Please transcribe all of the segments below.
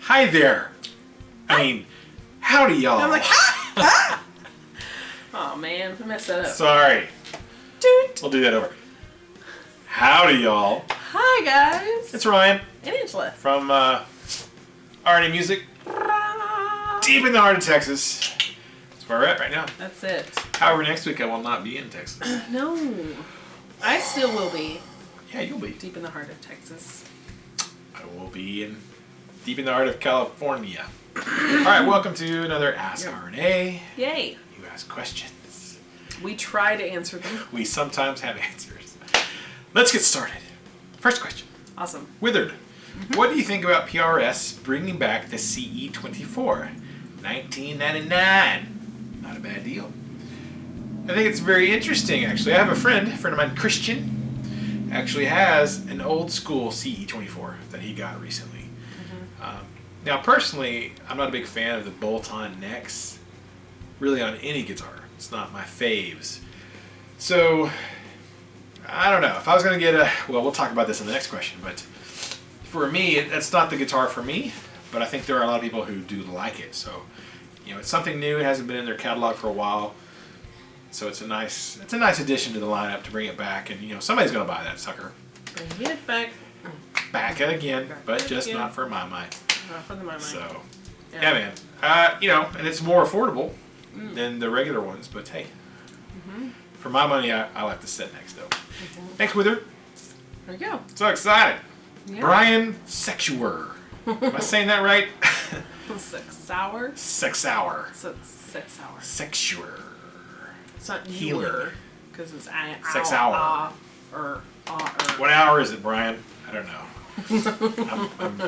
Hi there. I mean, howdy y'all. I'm like, ah! Oh man, I messed that up. Sorry. Toot. We'll do that over. Howdy y'all. Hi guys. It's Ryan And Angela. from RNA Music, deep in the heart of Texas. That's where we're at right now. That's it. However, next week I will not be in Texas. No. I still will be. Yeah, you'll be. Deep in the heart of Texas. I will be deep in the heart of California. All right, welcome to another Ask RNA. Yay. You ask questions. We try to answer them. We sometimes have answers. Let's get started. First question. Awesome. Withered. What do you think about PRS bringing back the CE24? 1999. Not a bad deal. I think it's very interesting, actually. I have a friend of mine, Christian, actually has an old school CE24 that he got recently. Now, personally, I'm not a big fan of the bolt-on necks, really on any guitar. It's not my faves. So, I don't know. If I was going to get well, we'll talk about this in the next question, but for me, that's not the guitar for me, but I think there are a lot of people who do like it. So, it's something new. It hasn't been in their catalog for a while. So it's a nice addition to the lineup to bring it back, and somebody's gonna buy that sucker. Bring it back. Back it again, but just again. not for my mic. Not for the my mind. So, yeah, man. And it's more affordable than the regular ones, but hey, for my money, I like the set next though. Next with her. There you go. So excited. Yeah. Brian Sexuer. Am I saying that right? Sour. Sexauer. So it's 6 hours. Sexuer. It's not Healer. Because it's 6 hour. Or What hour is it, Brian? I don't know. I'm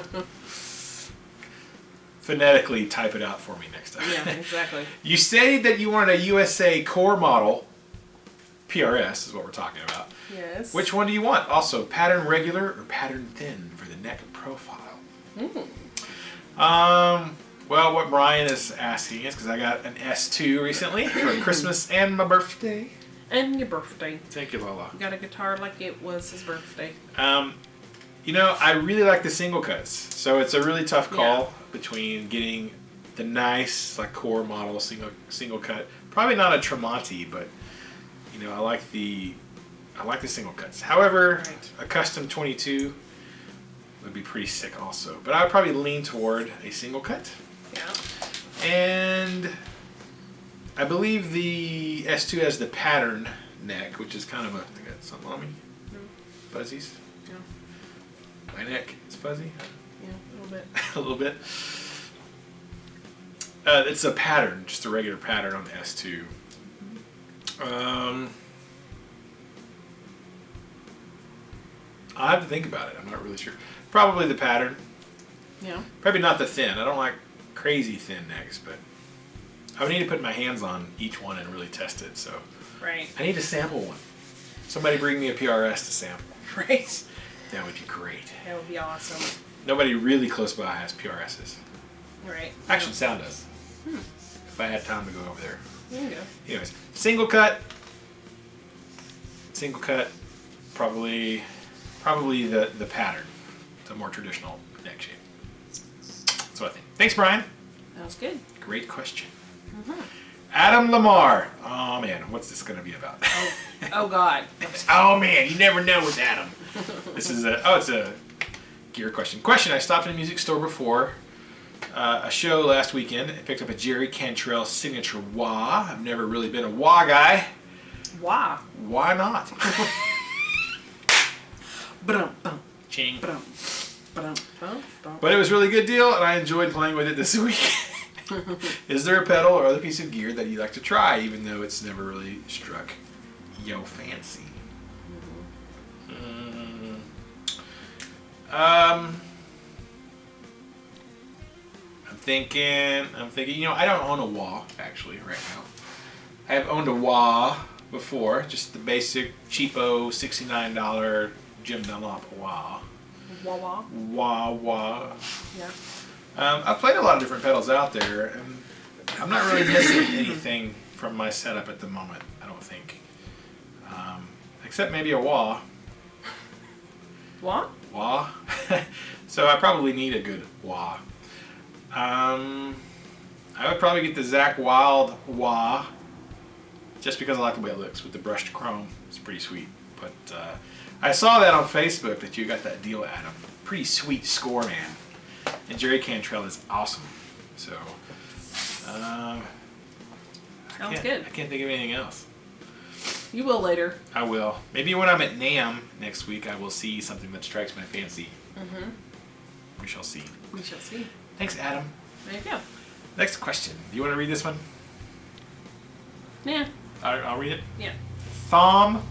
phonetically type it out for me next time. Yeah, exactly. You say that you wanted a USA core model. PRS is what we're talking about. Yes. Which one do you want? Also, pattern regular or pattern thin for the neck profile? Well, what Brian is asking is because I got an S2 recently for Christmas and my birthday. And your birthday. Thank you, Lola. You got a guitar like it was his birthday. I really like the single cuts. So it's a really tough call between getting the nice core model single cut. Probably not a Tremonti, but I like the single cuts. However, a custom 22 would be pretty sick also. But I would probably lean toward a single cut. Yeah. And I believe the S2 has the pattern neck, which is kind of I got something on me. Fuzzies. Yeah. My neck is fuzzy. Yeah, a little bit. A little bit. It's a pattern, just a regular pattern on the S2. I'll have to think about it. I'm not really sure. Probably the pattern. Yeah. Probably not the thin. I don't like crazy thin necks, but I would need to put my hands on each one and really test it. So Right. I need to sample one. Somebody bring me a PRS to sample. Right. That would be great. That would be awesome. Nobody really close by has PRSs. Right. Action Sound does. If I had time to go over there. There you go. Anyways, single cut, probably the pattern. It's a more traditional neck shape. That's what I think. Thanks, Brian. That was good. Great question. Adam Lamar. Oh man, what's this going to be about? Oh God. Oh man, you never know with Adam. This is it's a gear question. I stopped in a music store before a show last weekend and picked up a Jerry Cantrell signature wah. I've never really been a wah guy. Wow. Why not? Ba-dum-bum. Ching. Ba-dum. Ba-dum. Bum. But it was a really good deal, and I enjoyed playing with it this week. Is there a pedal or other piece of gear that you'd like to try, even though it's never really struck yo fancy? I'm thinking. I don't own a wah actually right now. I have owned a wah before, just the basic cheapo $69 Jim Dunlop wah. Wah wah. Wah. Yeah. I've played a lot of different pedals out there, and I'm not really missing anything from my setup at the moment, I don't think. Except maybe a wah. What? Wah. So I probably need a good wah. I would probably get the Zach Wild Wah, just because I like the way it looks with the brushed chrome. It's pretty sweet. But I saw that on Facebook that you got that deal, Adam. Pretty sweet score, man. And Jerry Cantrell is awesome. So, Sounds good. I can't think of anything else. You will later. I will. Maybe when I'm at NAMM next week, I will see something that strikes my fancy. Mm-hmm. We shall see. We shall see. Thanks, Adam. There you go. Next question. Do you want to read this one? Yeah. I'll read it. Yeah. Thom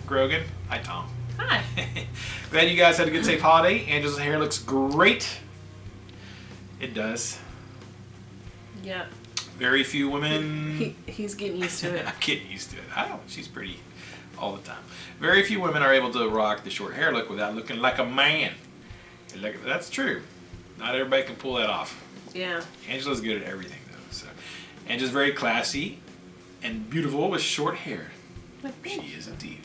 Grogan. Hi, Tom. Hi. Glad you guys had a good, safe holiday. Angela's hair looks great. It does. Yeah. Very few women. He's getting used to it. I'm getting used to it. I don't. She's pretty all the time. Very few women are able to rock the short hair look without looking like a man. That's true. Not everybody can pull that off. Yeah. Angela's good at everything, though. So, Angela's very classy and beautiful with short hair. She is indeed.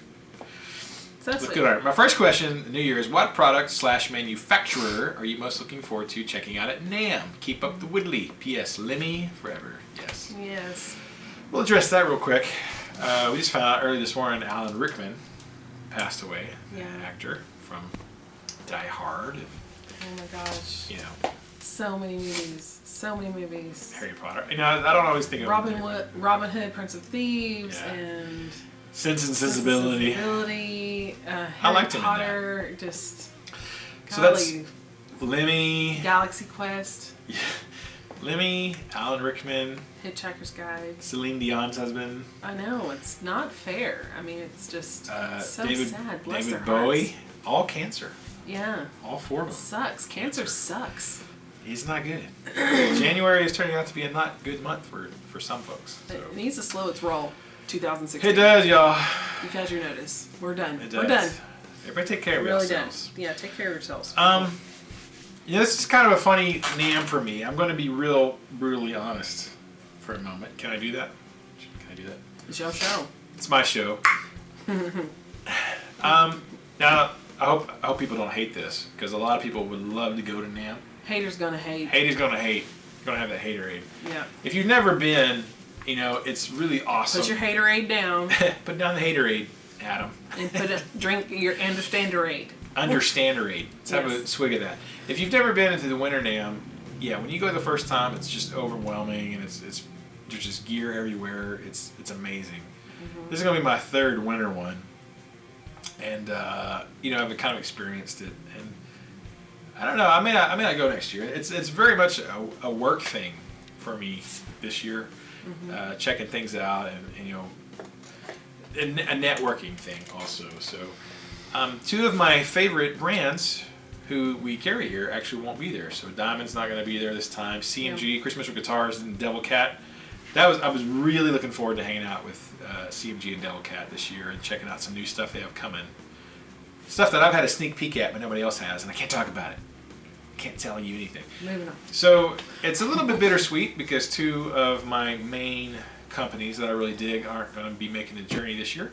So Let's go to my first question. New Year is what product / manufacturer are you most looking forward to checking out at NAMM? Keep up the Woodley. P.S. Lemmy forever. Yes. Yes. We'll address that real quick. We just found out early this morning Alan Rickman passed away. Yeah. An actor from Die Hard. And, Oh my gosh. you know, So many movies. So many movies. Harry Potter. You know, I don't always think of Robin Hood, Prince of Thieves, Yeah. and Sense and Sensibility. Harry liked him in that. Potter, just So that's golly, Lemmy. Galaxy Quest, Yeah. Lemmy, Alan Rickman, Hitchhiker's Guide. Celine Dion's husband, I know, it's not fair. I mean, it's just so David, sad. Bless David their Bowie, hearts. all cancer. Yeah. All four of It them. sucks. Cancer sucks. He's not good. January is turning out to be a not good month for some folks. So. It needs to slow its roll. 2016. It does, y'all. You've had your notice. We're done. It We're does. done. Everybody take care of Really yourselves. done. Yeah, take care of yourselves. This is kind of a funny NAMM for me. I'm going to be real brutally honest for a moment. Can I do that? Can I do that? It's your show. It's my show. Now, I hope people don't hate this, because a lot of people would love to go to NAMM. Haters gonna hate. Haters gonna hate. You're gonna have that haterade. Yeah. If you've never been, you know, it's really awesome. Put your haterade down Put down the haterade, Adam. and drink your understanderade. Understanderade. Let's have a Yes. swig of that. If you've never been into the winter NAMM, yeah, when you go the first time, it's just overwhelming, and it's there's just gear everywhere. It's amazing. Mm-hmm. This is gonna be my third winter one, and you know, I've kind of experienced it, and I don't know. I may not go next year. It's very much a work thing for me this year, checking things out, and you know, a networking thing also. So, two of my favorite brands who we carry here actually won't be there. So Diamond's not going to be there this time. CMG, Christmas with Guitars, and Devil Cat. I was really looking forward to hanging out with CMG and Devil Cat this year and checking out some new stuff they have coming. Stuff that I've had a sneak peek at, but nobody else has, and I can't talk about it. Can't tell you anything. Moving on. So it's a little bit bittersweet because two of my main companies that I really dig aren't going to be making the journey this year.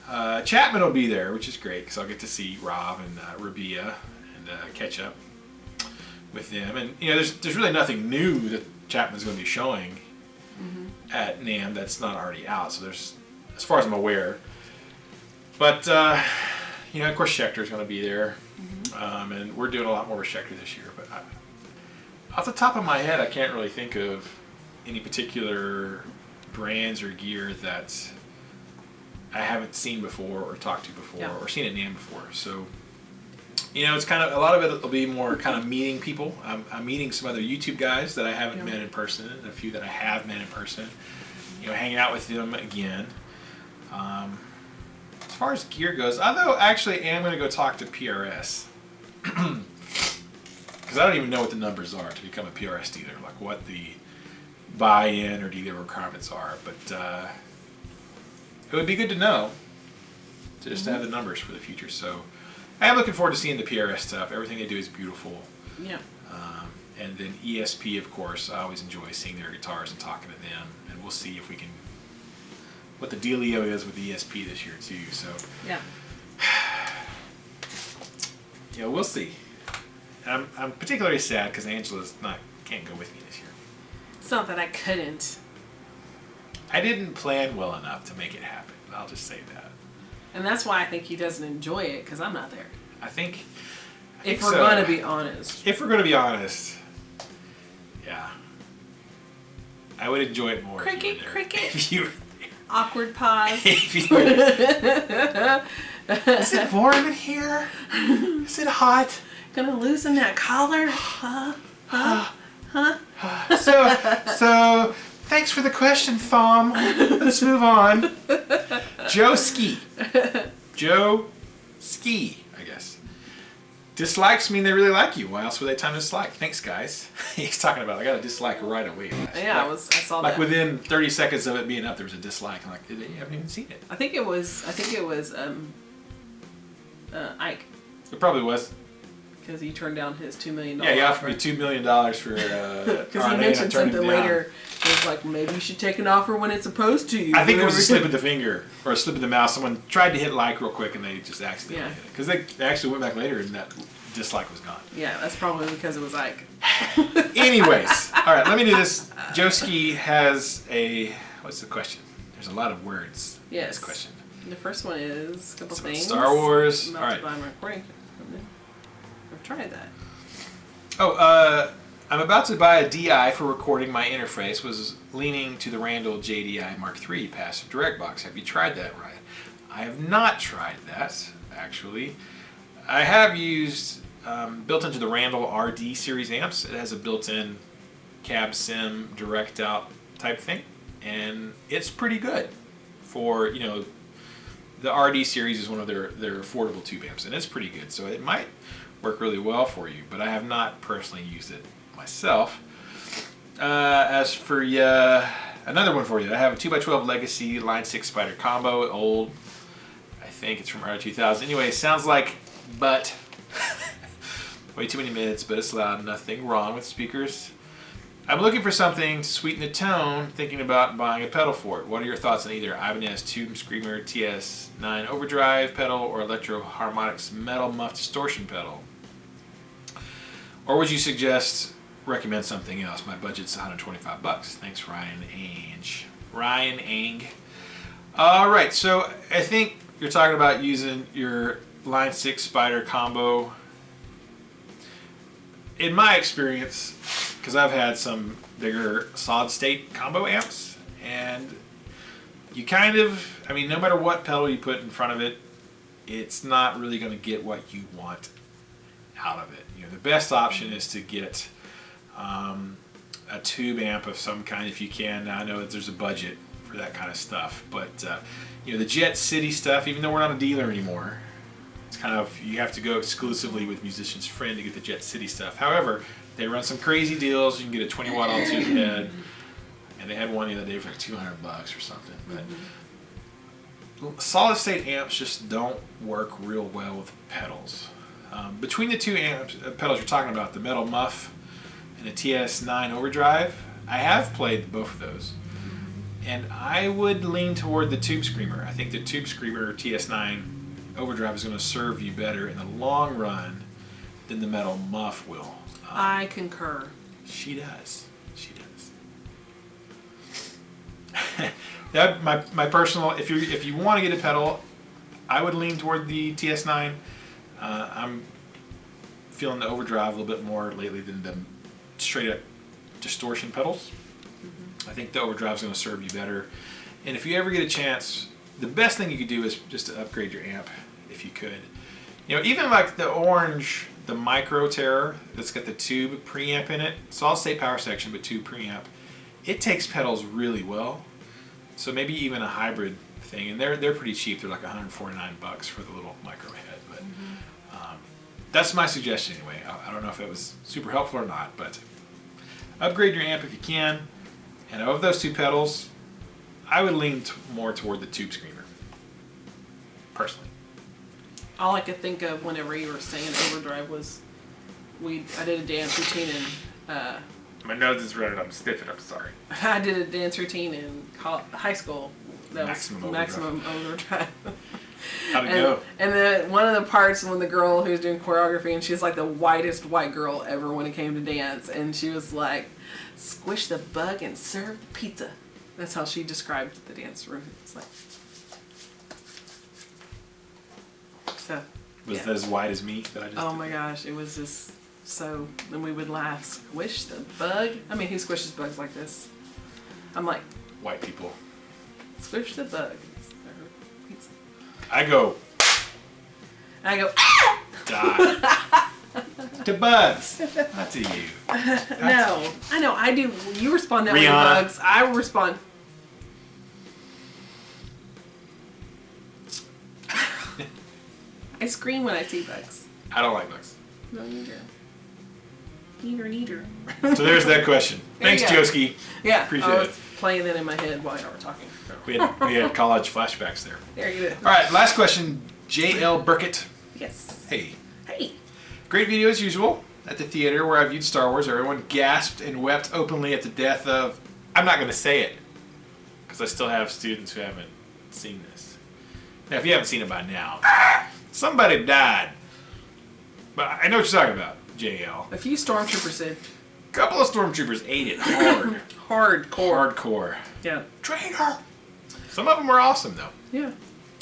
Chapman will be there, which is great because I'll get to see Rob and Rabia and catch up with them. And you know, there's really nothing new that Chapman's going to be showing at NAMM that's not already out. So there's, as far as I'm aware. But you know, of course, Schecter's going to be there, and we're doing a lot more with Schecter this year. But off the top of my head, I can't really think of any particular brands or gear that I haven't seen before or talked to before or seen at NAMM before. So, you know, it's kind of, a lot of it will be more kind of meeting people. I'm meeting some other YouTube guys that I haven't met in person, and a few that I have met in person. You know, hanging out with them again. As far as gear goes, although actually I am going to go talk to PRS. Because I don't even know what the numbers are to become a PRS dealer, like what the buy-in or dealer requirements are. But it would be good to know, to just have the numbers for the future. So I am looking forward to seeing the PRS stuff. Everything they do is beautiful. Yeah. And then ESP, of course, I always enjoy seeing their guitars and talking to them. And we'll see if we can, what the dealio is with ESP this year too. So Yeah. yeah, we'll see. I'm particularly sad because Angela's not can't go with me this year. It's not that I couldn't. I didn't plan well enough to make it happen. I'll just say that. And that's why I think he doesn't enjoy it, because I'm not there. I think If we're so. going to be honest. If we're going to be honest, yeah. I would enjoy it more. Cricket, if you were there. cricket. If you were Awkward pause. If you were there. Is it warm in here? Is it hot? Gonna loosen that collar? Huh? So thanks for the question, Thom. Let's move on. Joe Ski. Joe Ski, I guess. Dislikes mean they really like you. Why else would they time dislike? Thanks, guys. He's talking about I got a dislike right away. Yeah, I saw like that. within 30 seconds of it being up, there was a dislike. I'm like, you haven't even seen it. I think it was Ike, It probably was. because he turned down his $2 million. Yeah, he offered me $2 million for Because RNA, he mentioned and I turned it something down. later. He was like, maybe you should take an offer when it's opposed to you. I think it was a slip of the finger or a slip of the mouse. Someone tried to hit like real quick and they just accidentally hit it. Because they actually went back later and that dislike was gone. Yeah, that's probably because it was Ike. Anyways, all right, let me do this. Joski has a, what's the question? There's a lot of words in Yes. this question. The first one is a couple It's about things. Star Wars. I'm All about right. to buy my recording. I've tried that. Oh, I'm about to buy a DI for recording my interface. Was leaning to the Randall JDI Mark III passive direct box. Have you tried that, Ryan? I have not tried that, actually. I have used, built into the Randall RD series amps, it has a built-in cab sim direct out type thing. And it's pretty good for, you know, the RD series is one of their affordable tube amps, and it's pretty good. So it might work really well for you, but I have not personally used it myself. As for another one for you, I have a 2x12 Legacy Line 6 Spider combo, old. I think it's from early 2000. Anyway, sounds like butt. Way too many mids, but it's loud. Nothing wrong with speakers. I'm looking for something to sweeten the tone, thinking about buying a pedal for it. What are your thoughts on either Ibanez Tube Screamer TS9 Overdrive pedal or Electro Harmonix Metal Muff Distortion pedal? Or would you recommend something else? My budget's $125. Thanks, Ryan Ainge. Ryan Ang. All right, so I think you're talking about using your Line 6 Spider combo. In my experience, because I've had some bigger solid state combo amps, and you kind of, I mean, no matter what pedal you put in front of it, it's not really going to get what you want out of it. You know, the best option is to get a tube amp of some kind if you can. Now I know that there's a budget for that kind of stuff, but you know, the Jet City stuff, even though we're not a dealer anymore, it's kind of, you have to go exclusively with Musician's Friend to get the Jet City stuff. However, they run some crazy deals. You can get a 20 watt all tube head, and they had one the other day for like $200 or something. But solid state amps just don't work real well with pedals. Between the two pedals you're talking about, the Metal Muff and the TS9 Overdrive, I have played both of those, and I would lean toward the Tube Screamer. I think the Tube Screamer TS9 Overdrive is going to serve you better in the long run than the Metal Muff will. I concur. She does. She does. That my personal. If you want to get a pedal, I would lean toward the TS9. I'm feeling the Overdrive a little bit more lately than the straight up distortion pedals. I think the Overdrive is going to serve you better. And if you ever get a chance, the best thing you could do is just to upgrade your amp if you could. You know, even like the orange, the Micro Terror that's got the tube preamp in it, solid state power section but tube preamp, it takes pedals really well. So maybe even a hybrid thing, and they're pretty cheap. They're like $149 for the little micro head. But that's my suggestion anyway. I don't know if it was super helpful or not, but upgrade your amp if you can. And of those two pedals, I would lean more toward the Tube Screamer, personally. All I could think of whenever you were saying Overdrive was, I did a dance routine in. My nose is running. I'm stiff and I'm sorry. I did a dance routine in high school. That Maximum was Maximum Overdrive. How'd it go? And then one of the parts when the girl who's doing choreography, and she's like the whitest white girl ever when it came to dance, and she was like, "Squish the bug and serve pizza." That's how she described the dance room. It's like, so. Was that as white as me that I just? Oh my gosh, it was just so. Then we would laugh. Squish the bug. I mean, who squishes bugs like this? I'm like, White people. squish the bug. Pizza. I go. And I go, ah! Die. To bugs. Not to you. No, I know, I do. You respond that way to Rihanna. bugs. I respond. I scream when I see bugs. I don't like bugs. No, you do. Neither. So there's that question. There you Thanks, go. Joski. Yeah, Appreciate I was it. playing that in my head while y'all were talking. So. We had college flashbacks there. There you go. All right, last question. J.L. Burkett. Yes. Hey. Hey. Great video as usual. At the theater where I viewed Star Wars, everyone gasped and wept openly at the death of... I'm not going to say it, because I still have students who haven't seen this. Now, if you haven't seen it by now, somebody died. But I know what you're talking about, JL. A few stormtroopers did. A couple of stormtroopers ate it hard. Hardcore. Hardcore. Yeah. Traitor! Some of them were awesome, though. Yeah.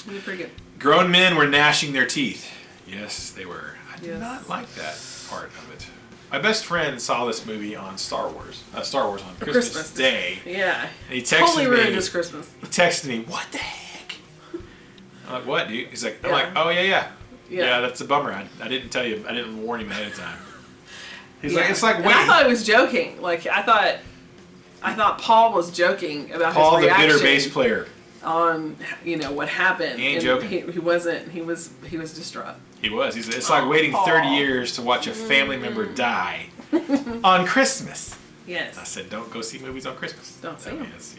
You did pretty good. Grown men were gnashing their teeth. Yes, they were. I did Yes. not like that part of it. My best friend saw this movie on Star Wars on Christmas Day. Yeah. And he texted Totally me. ruined this Christmas. He texted me, "What the heck?" I'm like, "What, dude?" He's like, "I'm Yeah. like, oh yeah, Yeah. that's a bummer. I didn't tell you. I didn't warn him ahead of time." He's Yeah. like, "It's like And wait." I thought he was joking. Like I thought Paul was joking about Paul, his the reaction bitter bass player. on what happened. He ain't And joking. He wasn't. He was distraught. He was. It's like waiting 30 years to watch a family member die on Christmas. Yes. I said, don't go see movies on Christmas. Don't see I mean, them. it's,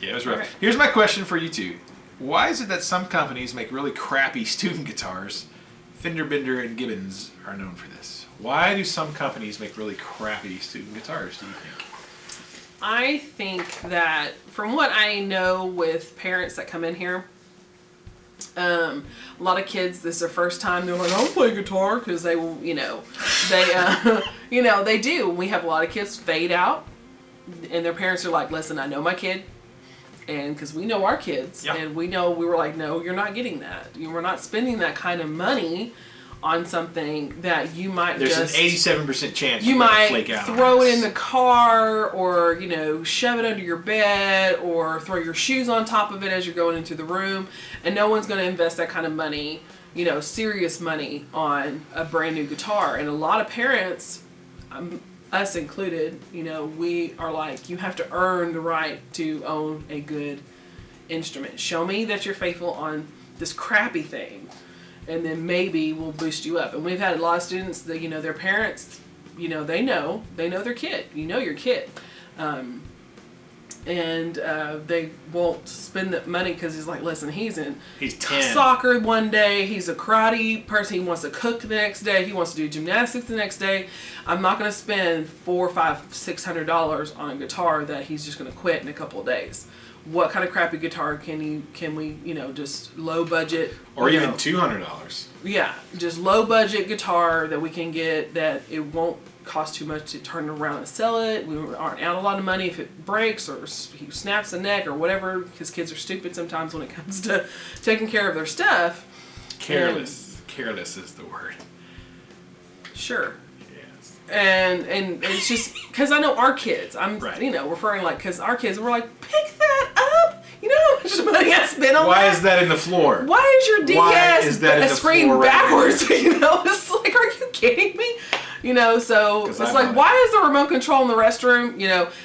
Yeah, it was rough. All right. Here's my question for you two. Why is it that some companies make really crappy student guitars? Fender Bender and Gibbons are known for this. Why do some companies make really crappy student guitars, do you think? I think that from what I know with parents that come in here, a lot of kids, this is their first time, they're like, I'll play guitar, because they will, they do. We have a lot of kids fade out, and their parents are like, listen, I know my kid, and because we know our kids, Yeah. and we were like, no, you're not getting that. We're not spending that kind of money on something that you might There's just... an 87% chance You you're gonna might flake out throw on it this. in the car, or shove it under your bed, or throw your shoes on top of it as you're going into the room, and no one's going to invest that kind of money, serious money, on a brand new guitar. And a lot of parents, us included, we are like, you have to earn the right to own a good instrument. Show me that you're faithful on this crappy thing, and then maybe we'll boost you up. And we've had a lot of students that, their parents, they know their kid, your kid. And they won't spend the money because he's like, listen, he's 10. Soccer one day, he's a karate person, he wants to cook the next day, he wants to do gymnastics the next day. I'm not going to spend $400, $500, $600 on a guitar that he's just going to quit in a couple of days. What kind of crappy guitar can we just low budget, or even $200? Yeah, just low budget guitar that we can get that it won't cost too much to turn around and sell it. We aren't out a lot of money if it breaks or he snaps a neck or whatever, because kids are stupid sometimes when it comes to taking care of their stuff. Careless. Careless is the word. Sure. Yes. And it's just because I know our kids. I'm Right. referring because our kids were like, pick that up. How much money I spent on Why that? is that in the floor? Why is your Why is that in the screen floor right backwards? It's like, are you kidding me? So it's like, why is the remote control in the restroom?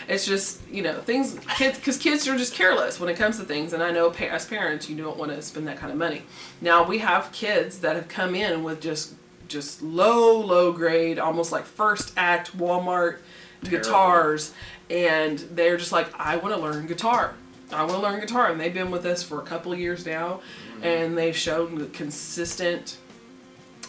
It's just, things, because kids are just careless when it comes to things. And I know as parents, you don't want to spend that kind of money. Now we have kids that have come in with just low grade, almost like first act Walmart guitars. And they're just like, I want to learn guitar. And they've been with us for a couple of years now. And they've shown consistent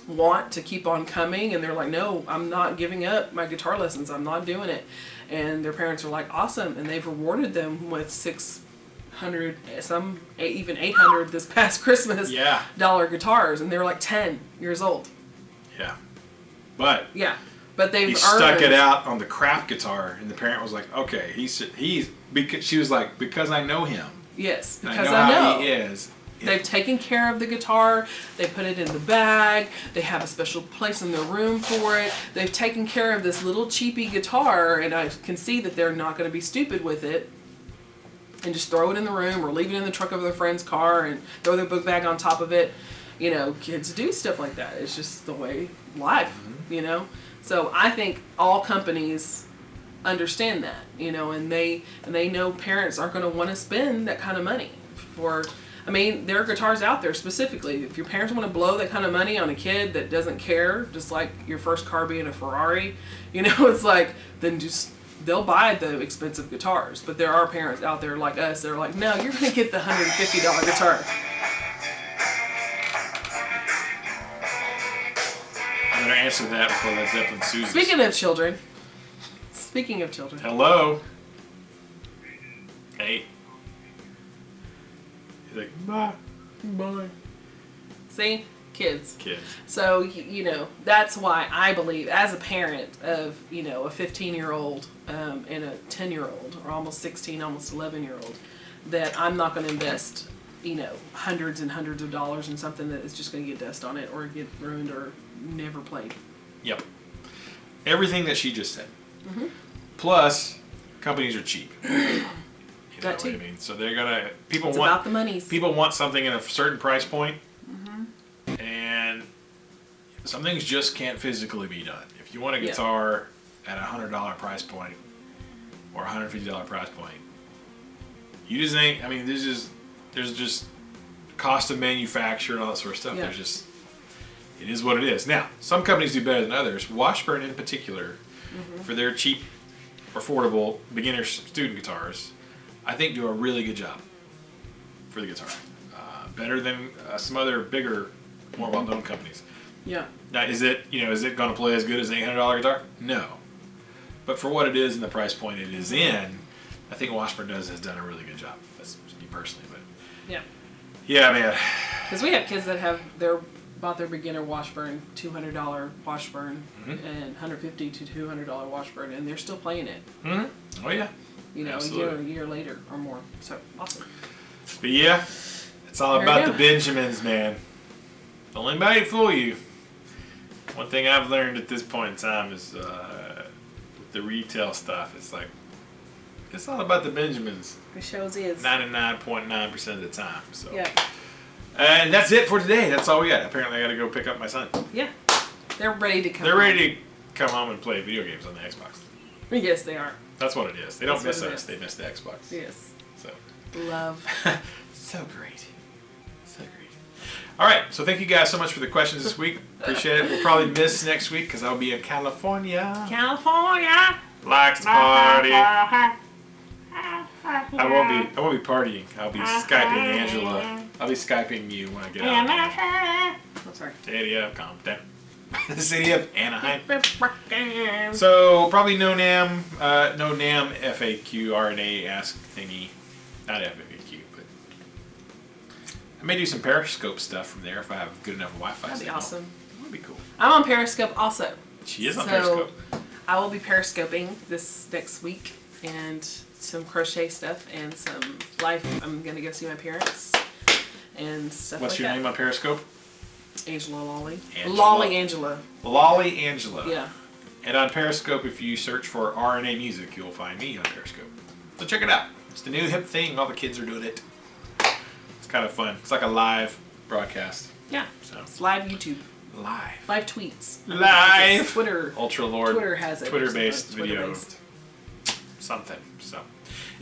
want to keep on coming, and they're like, no, I'm not giving up my guitar lessons, I'm not doing it. And their parents are like, awesome, and they've rewarded them with 6 $100, some even $800 this past Christmas. Yeah. Dollar guitars, and they're like 10 years old. Yeah. But they've he stuck it out on the craft guitar, and the parent was like, okay, he's because she was like, because I know him. Yes, because I know how he is. They've taken care of the guitar. They put it in the bag. They have a special place in their room for it. They've taken care of this little cheapy guitar, and I can see that they're not going to be stupid with it and just throw it in the room or leave it in the trunk of their friend's car and throw their book bag on top of it. You know, kids do stuff like that. It's just the way life, you know. So I think all companies understand that, you know, and they know parents aren't going to want to spend that kind of money for. I mean, there are guitars out there specifically. If your parents want to blow that kind of money on a kid that doesn't care, just like your first car being a Ferrari, you know, it's like, then just, they'll buy the expensive guitars. But there are parents out there like us that are like, no, you're going to get the $150 guitar. I'm going to answer that before Led Zeppelin sues us. Speaking of children. Hello. Hey. He's like, bye. Bye. See? Kids. Kids. So, you know, that's why I believe, as a parent of, you know, a 15-year-old and a 10-year-old, or almost 16, almost 11-year-old, that I'm not going to invest, you know, hundreds and hundreds of dollars in something that is just going to get dust on it or get ruined or never played. Yep. Everything that she just said. Mm-hmm. Plus, companies are cheap. You know That too. what I mean? So they're gonna people It's want about the monies. People want something at a certain price point, and some things just can't physically be done. If you want a guitar at $100 price point or $150 price point, you just ain't. I mean, there's just cost of manufacture and all that sort of stuff. Yeah. There's just it is what it is. Now, some companies do better than others. Washburn, in particular, for their cheap, affordable beginner student guitars, I think do a really good job for the guitar. Better than some other bigger, more well-known companies. Yeah. Now, is it going to play as good as an $800 guitar? No. But for what it is and the price point it is in, I think Washburn has done a really good job. That's me personally, but yeah, man. Because we have kids that have bought their beginner Washburn, $200 Washburn, and $150 to $200 Washburn, and they're still playing it. Mm-hmm. Oh yeah. You know, a year later or more. So awesome. But yeah, it's all about the Benjamins, man. Don't let anybody fool you. One thing I've learned at this point in time is with the retail stuff, it's like it's all about the Benjamins. It shows is 99.9% of the time. So yeah. And that's it for today. That's all we got. Apparently, I got to go pick up my son. Yeah, they're ready to come. They're ready to come home and play video games on the Xbox. Yes, they are. That's what it is. They don't miss us. They miss the Xbox. Yes. So. Love. So great. So great. All right. So thank you guys so much for the questions this week. Appreciate it. We'll probably miss next week because I'll be in California. California. Likes to party. I won't be partying. I'll be Skyping Angela. I'll be Skyping you when I get out. I'm sorry. City of Compton. The city of Anaheim. So probably no NAMM FAQ RNA ask thingy. Not FAQ, but I may do some Periscope stuff from there if I have good enough Wi-Fi. That'd be awesome. That'd be cool. I'm on Periscope also. She is on Periscope. I will be Periscoping this next week and some crochet stuff and some life. I'm gonna go see my parents and stuff. What's your name on Periscope? Angela Lolly. Angela. Lolly Angela. Lolly Angela. Yeah. And on Periscope, if you search for RNA music, you'll find me on Periscope. So check it out. It's the new hip thing. All the kids are doing it. It's kind of fun. It's like a live broadcast. Yeah. So it's live YouTube. Live tweets. Live. Twitter. Ultra Lord. Twitter has it. Twitter-based video. Something. So,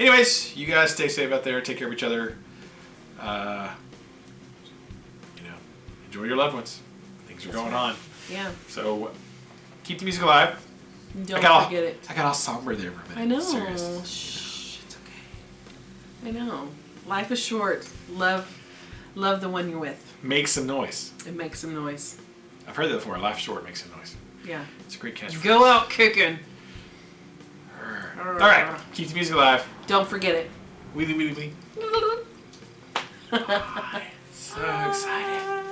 anyways, you guys stay safe out there. Take care of each other. Enjoy your loved ones. Things are going on. Yeah. So keep the music alive. Don't forget it. I got all somber there for a minute. I know. Serious. Shh, it's okay. I know. Life is short. Love the one you're with. Make some noise. It makes some noise. I've heard that before. Life short, make some noise. Yeah. It's a great catchphrase. Go out kicking. All right. Keep the music alive. Don't forget it. Wheelie, wheelie, wheelie. Oh, so excited.